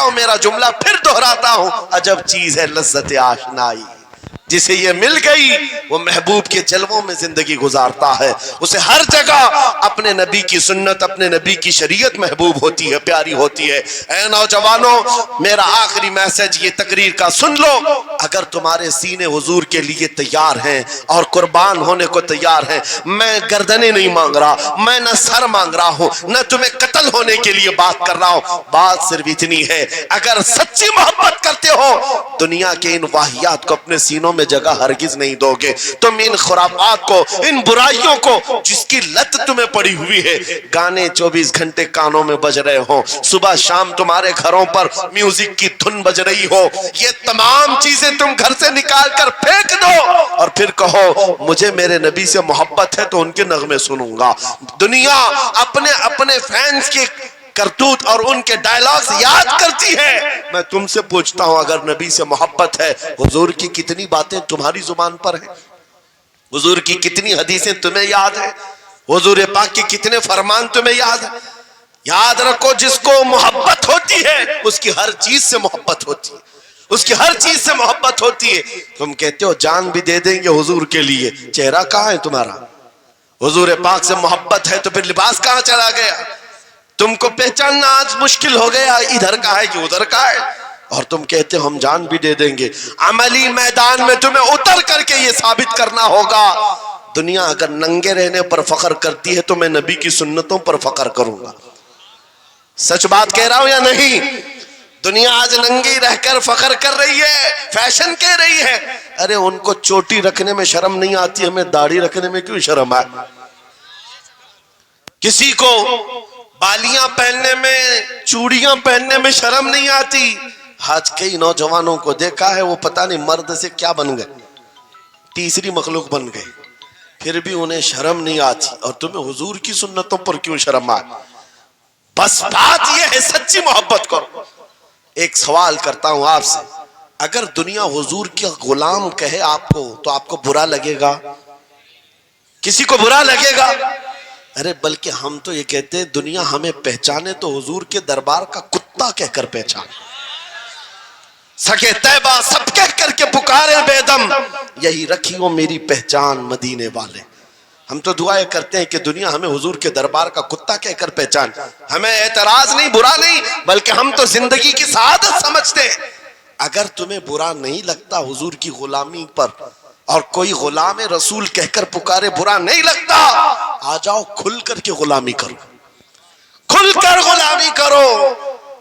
رہا ہوں میرا جملہ پھر دہراتا ہوں، عجب چیز ہے لذت آشنائی، جسے یہ مل گئی وہ محبوب کے جلووں میں زندگی گزارتا ہے، اسے ہر جگہ اپنے نبی کی سنت، اپنے نبی کی شریعت محبوب ہوتی ہے، پیاری ہوتی ہے۔ اے نوجوانوں، میرا آخری میسج یہ تقریر کا سن لو، اگر تمہارے سینے حضور کے لیے تیار ہیں اور قربان ہونے کو تیار ہیں، میں گردنیں نہیں مانگ رہا، میں نہ سر مانگ رہا ہوں، نہ تمہیں قتل ہونے کے لیے بات کر رہا ہوں، بات صرف اتنی ہے، اگر سچی محبت کرتے ہو دنیا کے ان واہیات کو اپنے سینوں میں جگہ ہرگز نہیں دو گے۔ تم ان خرافات کو، ان برائیوں کو جس کی لت تمہیں پڑی ہوئی ہے، گانے 24 گھنٹے کانوں میں بج رہے ہوں، صبح شام تمہارے گھروں پر میوزک کی دھن بج رہی ہو، یہ تمام چیزیں تم گھر سے نکال کر پھینک دو اور پھر کہو مجھے میرے نبی سے محبت ہے تو ان کے نغمے سنوں گا۔ دنیا اپنے فینس کے کرتوت اور ان کے ڈائلاگز یاد کرتی ہے، میں تم سے پوچھتا ہوں اگر نبی سے محبت ہے، حضور کی کتنی باتیں تمہاری زبان پر ہیں؟ حضور کی کتنی حدیثیں تمہیں یاد ہیں؟ حضور پاک کے کتنے فرمان تمہیں یاد ہیں؟ یاد رکھو جس کو محبت ہوتی ہے اس کی ہر چیز سے محبت ہوتی ہے، اس کی ہر چیز سے محبت ہوتی ہے۔ تم کہتے ہو جان بھی دے دیں گے حضور کے لیے، چہرہ کہاں ہے تمہارا؟ حضور پاک سے محبت ہے تو پھر لباس کہاں چلا گیا؟ تم کو پہچاننا آج مشکل ہو گیا ادھر کا ہے کہ ادھر کا ہے، اور تم کہتے ہم جان بھی دے دیں گے۔ عملی میدان میں تمہیں اتر کر کے یہ ثابت کرنا ہوگا۔ دنیا اگر ننگے رہنے پر فخر کرتی ہے تو میں نبی کی سنتوں پر فخر کروں گا۔ سچ بات کہہ رہا ہوں یا نہیں؟ دنیا آج ننگی رہ کر فخر کر رہی ہے، فیشن کہہ رہی ہے، ارے ان کو چوٹی رکھنے میں شرم نہیں آتی، ہمیں داڑھی رکھنے میں کیوں شرم ہے؟ کسی کو بالیاں پہننے میں، چوڑیاں پہننے میں شرم نہیں آتی۔ آج کئی نوجوانوں کو دیکھا ہے وہ پتہ نہیں مرد سے کیا بن گئے، تیسری مخلوق بن گئے، پھر بھی انہیں شرم نہیں آتی، اور تمہیں حضور کی سنتوں پر کیوں شرم آئے؟ بس بات یہ ہے سچی محبت کرو۔ ایک سوال کرتا ہوں آپ سے، اگر دنیا حضور کے غلام کہے آپ کو تو آپ کو برا لگے گا؟ کسی کو برا لگے گا؟ ارے بلکہ ہم تو یہ کہتے ہیں دنیا ہمیں پہچانے تو حضور کے دربار کا کتا کہہ کر پہچانے، سکے طیبہ سب کہہ کر کے پکارے بے دم، یہی رکھی ہو میری پہچان مدینے والے۔ ہم تو دعائیں کرتے ہیں کہ دنیا ہمیں حضور کے دربار کا کتا کہہ کر پہچان، ہمیں اعتراض نہیں، برا نہیں، بلکہ ہم تو زندگی کی سعادت سمجھتے ہیں۔ اگر تمہیں برا نہیں لگتا حضور کی غلامی پر، اور کوئی غلام رسول کہہ کر پکارے برا نہیں لگتا، آ جاؤ کھل کر کے غلامی کرو، کھل کر غلامی کرو۔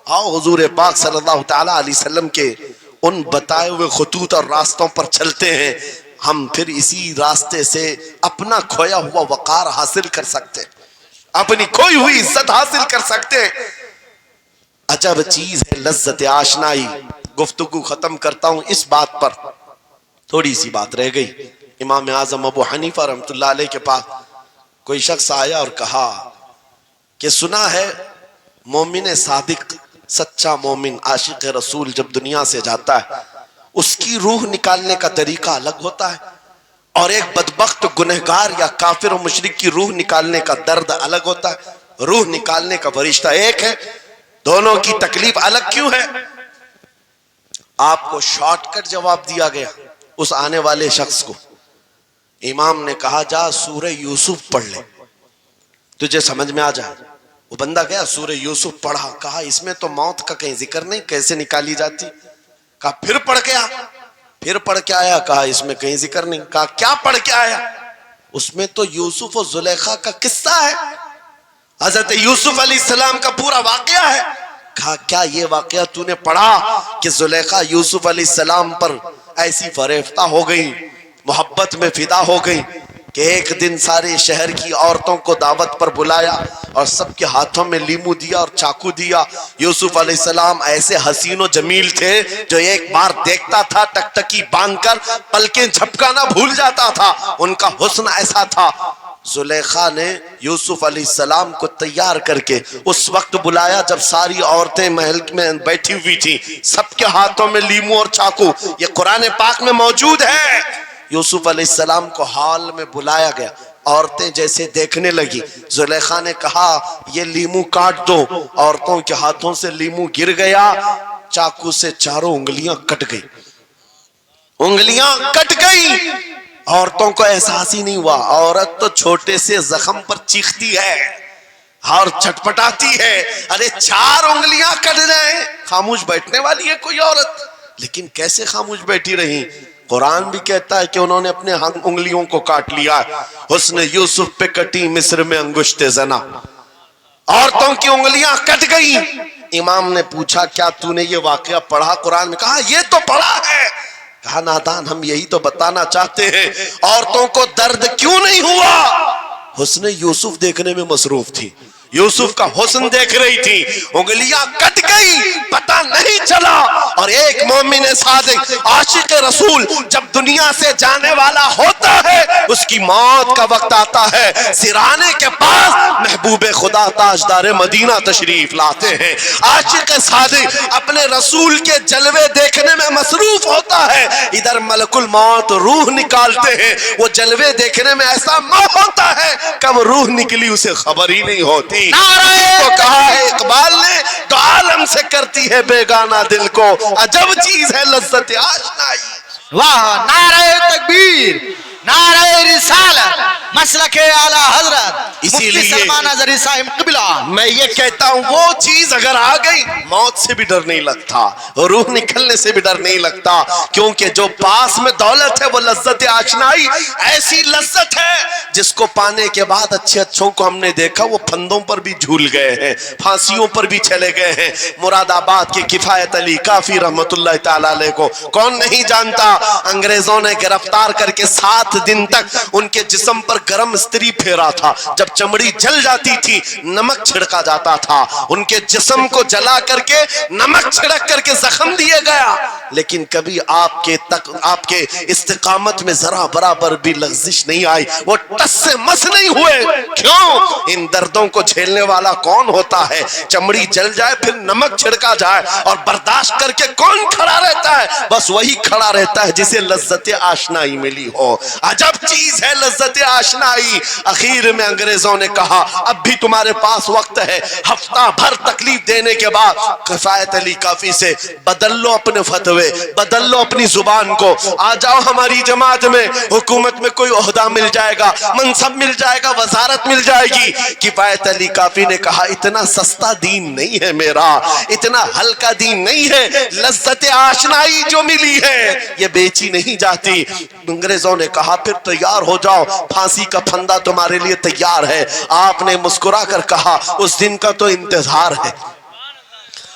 آؤ حضور پاک صلی اللہ تعالی علیہ وسلم کے ان بتائے ہوئے خطوط اور راستوں پر چلتے ہیں، ہم پھر اسی راستے سے اپنا کھویا ہوا وقار حاصل کر سکتے، اپنی کھوئی ہوئی عزت حاصل کر سکتے۔ عجب چیز ہے لذت آشنائی۔ گفتگو ختم کرتا ہوں اس بات پر، تھوڑی سی بات رہ گئی۔ امام اعظم ابو حنیفہ رحمۃ اللہ علیہ کے پاس کوئی شخص آیا اور کہا کہ سنا ہے مومن صادق، سچا مومن عاشق رسول جب دنیا سے جاتا ہے اس کی روح نکالنے کا طریقہ الگ ہوتا ہے، اور ایک بدبخت گنہگار یا کافر و مشرک کی روح نکالنے کا درد الگ ہوتا ہے۔ روح نکالنے کا فرشتہ ایک ہے، دونوں کی تکلیف الگ کیوں ہے؟ آپ کو شارٹ کٹ جواب دیا گیا اس آنے والے شخص کو۔ امام نے کہا جا سورہ یوسف پڑھ لے، تجھے سمجھ میں آ جائے۔ وہ بندہ گیا سورہ یوسف پڑھا، کہا اس میں تو موت کا کہیں ذکر نہیں، کیسے نکالی جاتی؟ کہا پھر پڑھ کے آ، پھر پڑھ کے آیا، کہا اس میں کہیں ذکر نہیں۔ کہا کیا پڑھ کے آیا؟ اس میں تو یوسف و زلیخا کا قصہ ہے، حضرت یوسف علیہ السلام کا پورا واقعہ ہے۔ کہا کیا یہ واقعہ تو نے پڑھا کہ زلیخا یوسف علیہ السلام پر ایسی فریفتہ ہو گئی، محبت میں فدا ہو گئی کہ ایک دن سارے شہر کی عورتوں کو دعوت پر بلایا اور سب کے ہاتھوں میں لیمو دیا اور چاقو دیا۔ یوسف علیہ السلام ایسے حسین و جمیل تھے جو ایک بار دیکھتا تھا ٹکٹکی باندھ کر پلکیں جھپکانا بھول جاتا تھا، ان کا حسن ایسا تھا۔ زلیخا نے یوسف علیہ السلام کو تیار کر کے اس وقت بلایا جب ساری عورتیں محل میں بیٹھی ہوئی تھی، سب کے ہاتھوں میں لیمو اور چاقو، یہ قرآن پاک میں موجود ہے۔ یوسف علیہ السلام کو ہال میں بلایا گیا، عورتیں جیسے دیکھنے لگی. زلیخا نے کہا یہ لیمو کاٹ دو. عورتوں کے ہاتھوں سے لیمو گر گیا, چاقو سے چاروں انگلیاں کٹ گئی. انگلیاں کٹ گئی. عورتوں کو احساس ہی نہیں ہوا. عورت تو چھوٹے سے زخم پر چیختی ہے اور چھٹپٹاتی ہے. ارے 4 انگلیاں کٹ جائیں, خاموش بیٹھنے والی ہے کوئی عورت؟ لیکن کیسے خاموش بیٹھی رہی؟ قرآن بھی کہتا ہے کہ انہوں نے اپنے انگلیوں کو کاٹ لیا. حسن یوسف پہ کٹی مصر میں انگشت زنا. عورتوں کی انگلیاں کٹ گئی. امام نے پوچھا کیا تو نے یہ واقعہ پڑھا قرآن میں؟ کہا یہ تو پڑھا ہے. کہا نادان, ہم یہی تو بتانا چاہتے ہیں, عورتوں کو درد کیوں نہیں ہوا؟ حسن یوسف دیکھنے میں مصروف تھی, یوسف کا حسن دیکھ رہی تھی. انگلیاں کٹ گئی, پتہ نہیں چلا. اور ایک مومن صادق عاشق رسول جب دنیا سے جانے والا ہوتا ہے, اس کی موت کا وقت آتا ہے, سرانے کے پاس محبوب خدا تاجدار مدینہ تشریف لاتے ہیں. عاشق صادق اپنے رسول کے جلوے دیکھنے میں مصروف ہوتا ہے, ادھر ملک الموت روح نکالتے ہیں. وہ جلوے دیکھنے میں ایسا موت ہوتا ہے, کب روح نکلی اسے خبر ہی نہیں ہوتی. تو کہا ہے اقبال نے, تو عالم سے کرتی ہے بیگانہ دل کو, عجب چیز ہے لذت آشنائی. واہ, نعرہ تکبیر, نعرہ رسالت, مسلک اعلی حضرت اسی لیے سلمان اظہری صاحب قبلہ. میں یہ کہتا ہوں وہ چیز اگر آ گئی موت سے بھی ڈر نہیں لگتا, روح نکلنے سے بھی ڈر نہیں لگتا, کیونکہ جو پاس میں دولت ہے وہ لذت آشنائی. ایسی لذت ہے جس کو پانے کے بعد اچھے اچھوں کو ہم نے دیکھا وہ پھندوں پر بھی جھول گئے ہیں, پھانسیوں پر بھی چلے گئے ہیں. مراد آباد کے کفایت علی کافی رحمت اللہ تعالی علیہ کو کون نہیں جانتا؟ انگریزوں نے گرفتار کر کے 7 دن تک ان کے جسم پر گرم استری پھیرا تھا. جب چمڑی جل جاتی تھی نمک چھڑکا جاتا تھا, ان کے جسم کو جلا کر کے نمک چھڑک کر کے زخم دیے گیا. لیکن کبھی آپ کے استقامت میں ذرا برابر بھی لغزش نہیں آئی, وہ ٹس سے مس نہیں ہوئے. کیوں؟ ان دردوں کو جھیلنے والا کون ہوتا ہے؟ چمڑی جل جائے پھر نمک چھڑکا جائے اور برداشت کر کے کون کھڑا رہتا ہے؟ بس وہی کھڑا رہتا ہے جسے لذت آشنائی ملی ہو. عجب چیز ہے لذت آشنائی. اخیر میں انگریزوں نے کہا اب بھی تمہارے پاس وقت ہے, ہفتہ بھر تکلیف دینے کے بعد کفایت علی کافی سے بدل لو اپنے فتوے, بدل لو اپنی زبان کو, آ جاؤ ہماری جماعت میں, حکومت میں کوئی عہدہ مل جائے گا, منصب مل جائے گا, وزارت مل جائے گی. کفایت علی کافی نے کہا اتنا سستا دین نہیں ہے میرا, اتنا ہلکا دین نہیں ہے. لذت آشنائی جو ملی ہے یہ بیچی نہیں جاتی. انگریزوں نے کہا پھر تیار ہو جاؤ, پھانسی کا پھندا تمہارے لیے تیار ہے. آپ نے مسکرا کر کہا اس دن کا تو انتظار ہے,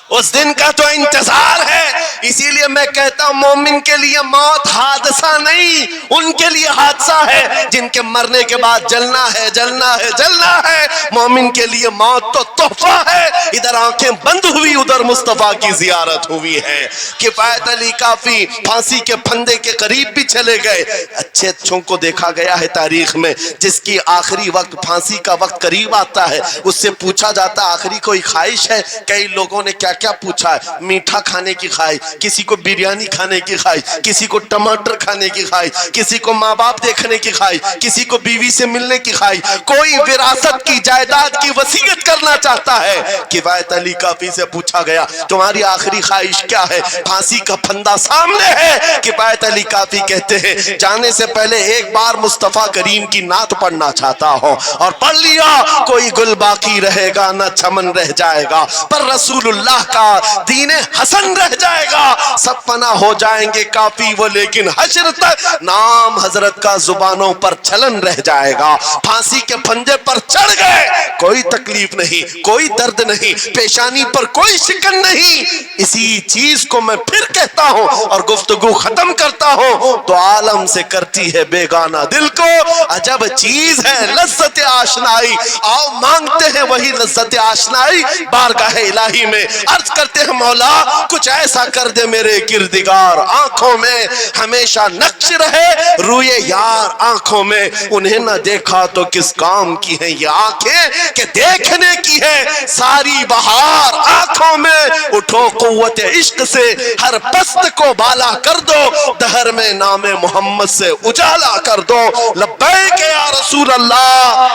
اس دن کا تو انتظار ہے. اسی لیے میں کہتا ہوں مومن کے لیے موت حادثہ نہیں, ان کے لیے حادثہ ہے جن کے مرنے کے بعد جلنا ہے, جلنا ہے, جلنا ہے. مومن کے لیے موت تو تحفہ ہے. ادھر آنکھیں بند ہوئی, ادھر مصطفیٰ کی زیارت ہوئی ہے. کفایت علی کافی پھانسی کے پھندے کے قریب بھی چلے گئے. اچھے اچھوں کو دیکھا گیا ہے تاریخ میں جس کی آخری وقت پھانسی کا وقت قریب آتا ہے, اس سے پوچھا جاتا آخری کوئی خواہش ہے؟ کئی لوگوں نے کیا پوچھا ہے, میٹھا کھانے کی خواہش, کسی کو بریانی کھانے کی خواہش, کسی کو ٹماٹر کھانے کی خواہش, کسی کو ماں باپ دیکھنے کی خواہش, کسی کو بیوی سے ملنے کی خواہش, کوئی وراثت کی جائیداد کی وصیت کرنا چاہتا ہے. کفایت علی کافی سے پوچھا گیا تمہاری آخری خواہش کیا ہے؟ پھانسی کا پھندا سامنے ہے. کفایت علی کافی کہتے ہیں جانے سے پہلے ایک بار مصطفیٰ کریم کی نعت پڑھنا چاہتا ہوں, اور پڑھ لیا کوئی گل باقی رہے گا نہ چمن رہ جائے گا, پر رسول اللہ کا دین حسن رہ جائے گا. سب فنا ہو جائیں گے کافی وہ, لیکن حشر تک نام حضرت کا زبانوں پر چلن رہ جائے گا. پھانسی کے پھندے پر چڑھ گئے, کوئی تکلیف نہیں, کوئی درد نہیں, پیشانی پر کوئی شکن نہیں. اسی چیز کو میں پھر کہتا ہوں اور گفتگو ختم کرتا ہوں, تو عالم سے کرتی ہے بیگانہ دل کو, عجب چیز ہے لذت آشنائی. آؤ مانگتے ہیں وہی لذت آشنائی بارگاہ الہی میں. عرض کرتے ہیں مولا کچھ ایسا کر دے میرے کردگار آنکھوں میں ہمیشہ نقش رہے روئے یار آنکھوں میں انہیں نہ دیکھا تو کس کام کی ہیں یہ آنکھیں کہ دیکھنے کی ہے ساری بہار آنکھوں میں اٹھو قوت عشق سے ہر پست کو بالا کر دو دہر میں نام محمد سے اجالا کر دو لبیک یا رسول اللہ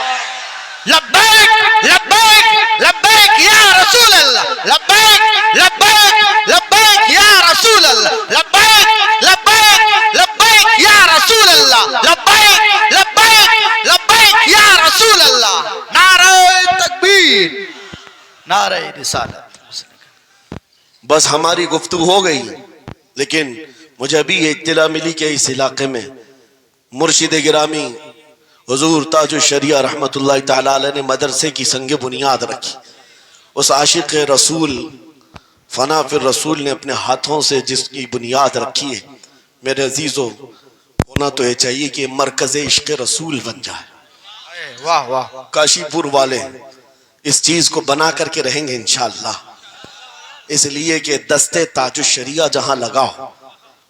لبیک لبیک لبیک یا رسول اللہ لبیک لبیک لبیک یا رسول اللہ لبیک لبیک لبیک یا رسول اللہ لبیک لبیک لبیک یا رسول اللہ نعرہ تکبیر نعرہ رسالت بس ہماری گفتگو ہو گئی لیکن مجھے ابھی یہ اطلاع ملی کہ اس علاقے میں مرشد گرامی حضور تاج الشریعہ رحمت اللہ تعالی علیہ نے مدرسے کی سنگ بنیاد رکھی اس عاشق رسول فنا فی الرسول نے اپنے ہاتھوں سے جس کی بنیاد رکھی ہے میرے عزیزو ہونا تو یہ چاہیے کہ مرکز عشق رسول بن جائے واہ واہ کاشی پور والے اس چیز کو بنا کر کے رہیں گے انشاءاللہ اس لیے کہ دستے تاج الشریعہ جہاں لگاؤ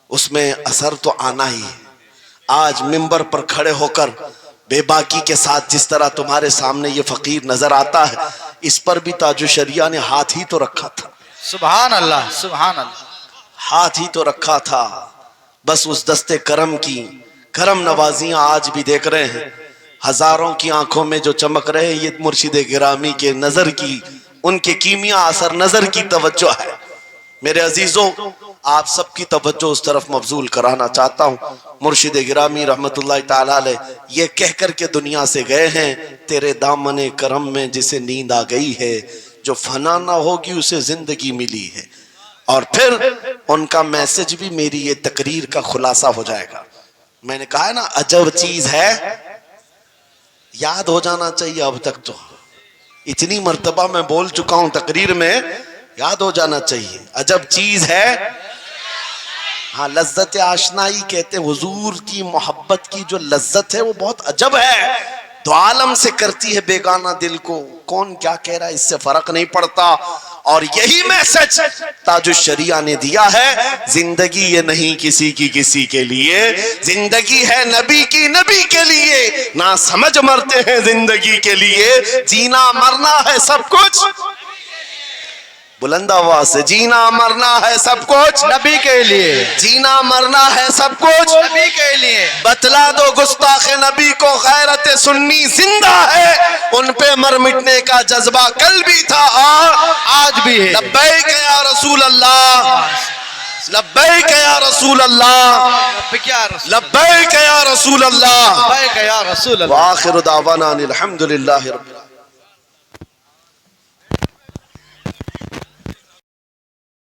اس میں اثر تو آنا ہی ہے آج منبر پر کھڑے ہو کر بے باکی کے ساتھ جس طرح تمہارے سامنے یہ فقیر نظر آتا ہے اس پر بھی تاج الشریعہ نے ہاتھ ہی تو رکھا تھا سبحان اللہ سبحان اللہ ہاتھ ہی تو رکھا تھا بس اس دستے کرم کی کرم نوازیاں آج بھی دیکھ رہے ہیں ہزاروں کی آنکھوں میں جو چمک رہے ہیں یہ مرشد گرامی کے نظر کی ان کے کیمیا اثر نظر کی توجہ ہے میرے عزیزوں آپ سب کی توجہ اس طرف مبذول کرانا چاہتا ہوں مرشد گرامی رحمت اللہ تعالی علیہ یہ کہہ کر کے دنیا سے گئے ہیں تیرے دامن کرم میں جسے نیند آ گئی ہے جو فنا نہ ہوگی اسے زندگی ملی ہے اور پھر ان کا میسج بھی میری یہ تقریر کا خلاصہ ہو جائے گا میں نے کہا ہے نا عجب چیز ہے یاد ہو جانا چاہیے اب تک تو اتنی مرتبہ میں بول چکا ہوں تقریر میں یاد ہو جانا چاہیے عجب چیز ہے ہاں لذت آشنائی کہتے ہیں حضور کی محبت کی جو لذت ہے وہ بہت عجب ہے دو عالم سے کرتی ہے بیگانہ دل کو کون کیا کہہ رہا ہے اس سے فرق نہیں پڑتا اور یہی میسج تاج الشریعہ نے دیا ہے زندگی یہ نہیں کسی کی کسی کے لیے زندگی ہے نبی کی نبی کے لیے نہ سمجھ مرتے ہیں زندگی کے لیے جینا مرنا ہے سب کچھ بلند آواز سے جینا مرنا ہے سب کچھ نبی کے لیے جینا مرنا ہے سب کچھ نبی کے لیے بتلا دو گستاخ نبی کو غیرت سنی زندہ ہے ان پہ مر مٹنے کا جذبہ کل بھی تھا اور آج بھی ہے لبیک یا رسول اللہ لبیک یا رسول اللہ لبیک یا رسول لبیک یا رسول اللہ لبیک یا رسول اللہ وآخر دعوانا الحمدللہ رب